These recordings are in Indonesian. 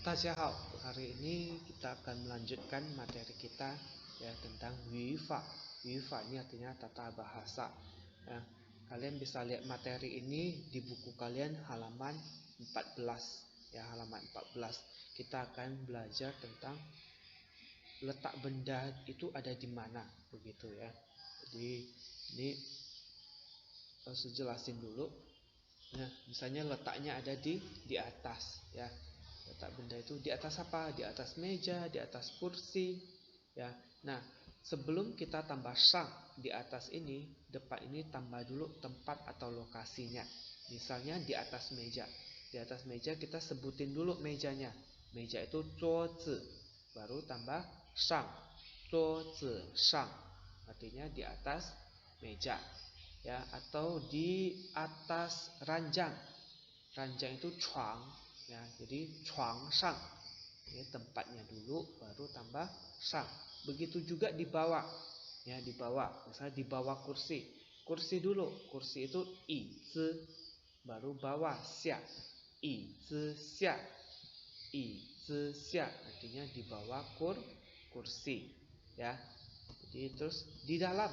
Dajiahao, hari ini kita akan melanjutkan materi kita ya tentang Yufa. Yufa ini artinya tata bahasa. Ya, kalian bisa lihat materi ini di buku kalian halaman 14. Ya, halaman 14. Kita akan belajar tentang letak benda itu ada di mana, begitu ya. Jadi ini harus jelasin dulu. Nah, misalnya letaknya ada di atas ya. Letak benda itu di atas apa? Di atas meja, di atas kursi ya. Nah, sebelum kita tambah sang di atas ini, depan ini tambah dulu tempat atau lokasinya. Misalnya di atas meja. Di atas meja kita sebutin dulu mejanya. Meja itu 桌子, baru tambah sang. 桌子上 artinya di atas meja. Ya, atau di atas ranjang. Ranjang itu 床 ya, jadi 床上 ya, tempatnya dulu baru tambah sang. Begitu juga di bawah ya, di bawah misalnya di bawah kursi. Kursi dulu, kursi itu 椅子 baru bawah 下 椅子下 椅子下 artinya di bawah kursi ya. Jadi terus di dalam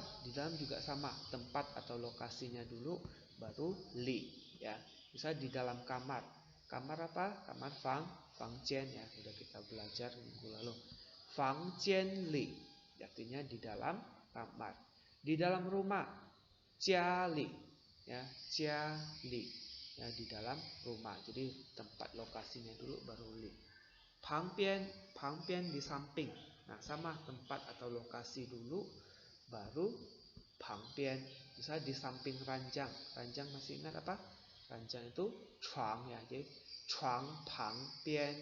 juga sama, tempat atau lokasinya dulu baru li ya. Bisa di dalam kamar. Kamar apa? Kamar fangjian ya, sudah kita belajar minggu lalu. Fangjian li artinya di dalam kamar. Di dalam rumah jiali ya, jiali ya, di dalam rumah. Jadi tempat lokasinya dulu baru li. Pangbian di samping. Nah, sama tempat atau lokasi dulu baru pangbian. Misalnya di samping ranjang. Ranjang masih ingat apa? Ranjang itu 床 ya. Jadi 床旁边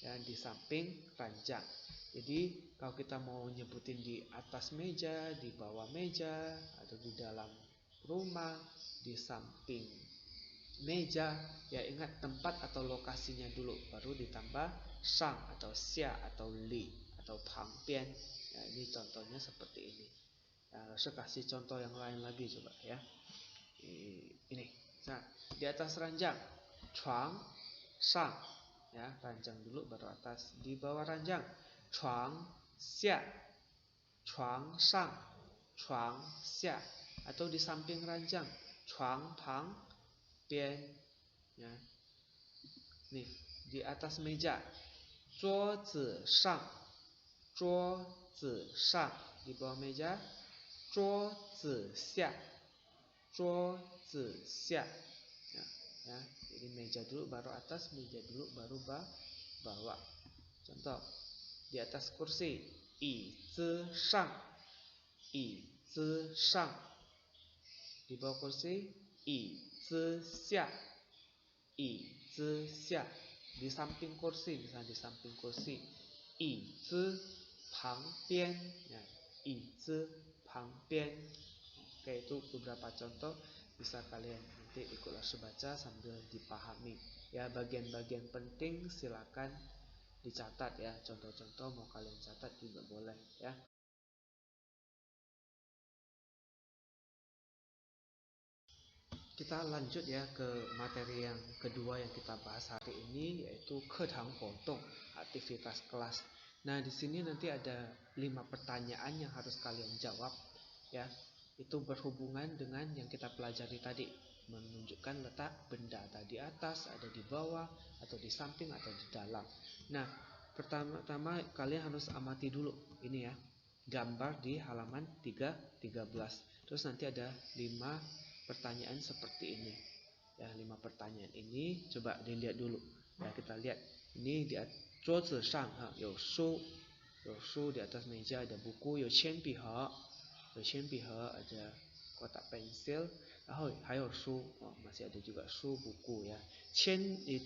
ya, di samping ranjang. Jadi kalau kita mau nyebutin di atas meja, di bawah meja, atau di dalam rumah, di samping meja, ya ingat tempat atau lokasinya dulu, baru ditambah sang atau xia atau li atau pangbian. Ya, ini contohnya seperti ini. Ya, saya kasih contoh yang lain lagi coba ya. Ini. Nah, di atas ranjang, 床上 ya, ranjang dulu baru atas. Di bawah ranjang, 床下 床上 床下 atau di samping ranjang, 床旁边 ya. Nih, di atas meja, 桌子上 桌子上 di bawah meja, 桌子下 桌子下 ya, jadi meja dulu baru atas, meja dulu baru bawah. Contoh, di atas kursi, 椅子上 椅子上 di bawah kursi, 椅子下 椅子下 di samping kursi, misalnya di samping kursi, 椅子旁边 ya, 椅子旁边. Oke, itu beberapa contoh, bisa kalian nanti ikutlah baca sambil dipahami ya. Bagian-bagian penting silakan dicatat ya, contoh-contoh mau kalian catat juga boleh ya. Kita lanjut ya ke materi yang kedua yang kita bahas hari ini, yaitu kedang hodong, aktivitas kelas. Nah, di sini nanti ada 5 pertanyaan yang harus kalian jawab ya. Itu berhubungan dengan yang kita pelajari tadi, menunjukkan letak benda, ada di atas, ada di bawah, atau di samping, atau di dalam. Nah, pertama-tama kalian harus amati dulu ini ya, gambar di halaman 13. Terus nanti ada 5 pertanyaan seperti ini ya. 5 pertanyaan ini coba dilihat dulu ya. Kita lihat ini di 桌子上 有书 di atas meja ada buku, 有铅笔盒 ada kotak pensil, 然后还有书 masih ada juga buku ya.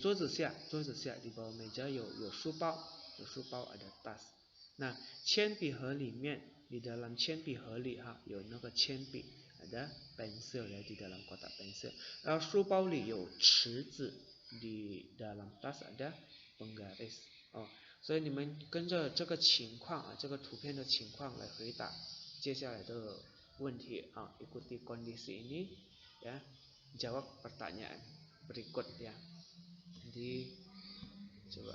桌子下 di bawah meja 有书包 ada tas. Nah, 铅笔盒里面 di dalam 铅笔盒里 有那个铅笔 ada pensil ya, di dalam kotak pensil. Lalu 书包里有尺子 di dalam tas ada penggaris. 所以你们跟着这个情况这个图片的情况来回答接下来的问题ikuti kondisi ini ya, jawab pertanyaan berikut ya. Jadi coba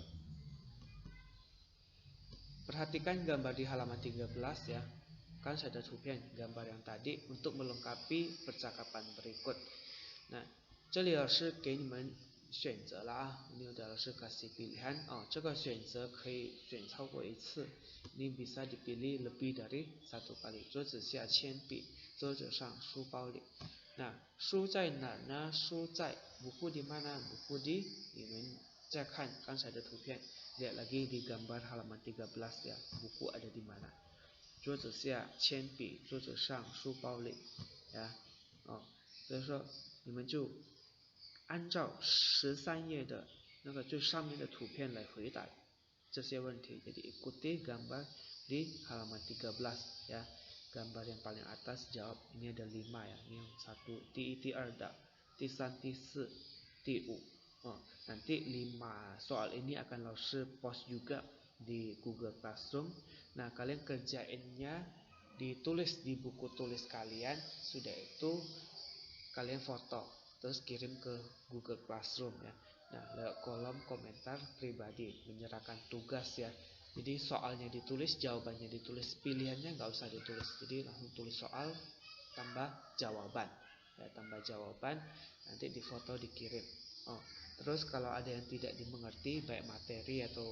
perhatikan gambar di halaman 13 ya. Kan ada tupian gambar yang tadi untuk melengkapi percakapan berikut. Nah, 这里老师给你们选择了啊，ini udah 老师 kasih pilihan. Oh, 这个选择可以选超过一次. Ini bisa dipilih lebih dari satu kali. 桌子下铅笔，桌子上书包里。那书在哪呢？书在 buku di mana? Buku di. 你们再看刚才的图片， lihat lagi di gambar halaman 13 ya. Buku ada di mana? 桌子下铅笔，桌子上书包里呀。所以说你们就按照13页的那个最上面的图片来回答这些问题. Jadi ikuti gambar di halaman 13 ya. Gambar yang paling atas jawab. Ini ada 5 ya. Ini yang 1, 第二的，第3，第4，第5. Nanti 5 soal ini akan 老师 post juga di Google Classroom. Nah, kalian kerjainnya ditulis di buku tulis kalian. Sudah itu kalian foto terus kirim ke Google Classroom ya. Nah, lewat kolom komentar pribadi menyerahkan tugas ya. Jadi soalnya ditulis, jawabannya ditulis, pilihannya nggak usah ditulis. Jadi langsung tulis soal tambah jawaban ya, tambah jawaban, nanti difoto dikirim. Terus kalau ada yang tidak dimengerti baik materi atau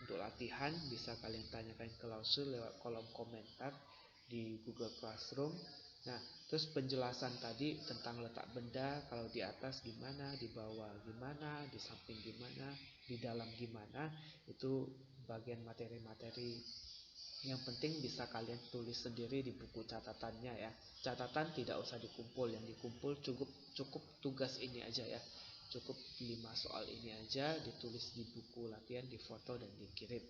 untuk latihan, bisa kalian tanyakan ke Lausu lewat kolom komentar di Google Classroom. Nah, terus penjelasan tadi tentang letak benda, kalau di atas gimana, di bawah gimana, di samping gimana, di dalam gimana, itu bagian materi-materi yang penting bisa kalian tulis sendiri di buku catatannya ya. Catatan tidak usah dikumpul, yang dikumpul cukup tugas ini aja ya. Cukup 5 soal ini aja ditulis di buku latihan, difoto dan dikirim.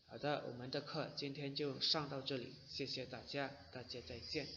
好的，我们的课今天就上到这里，谢谢大家，大家再见。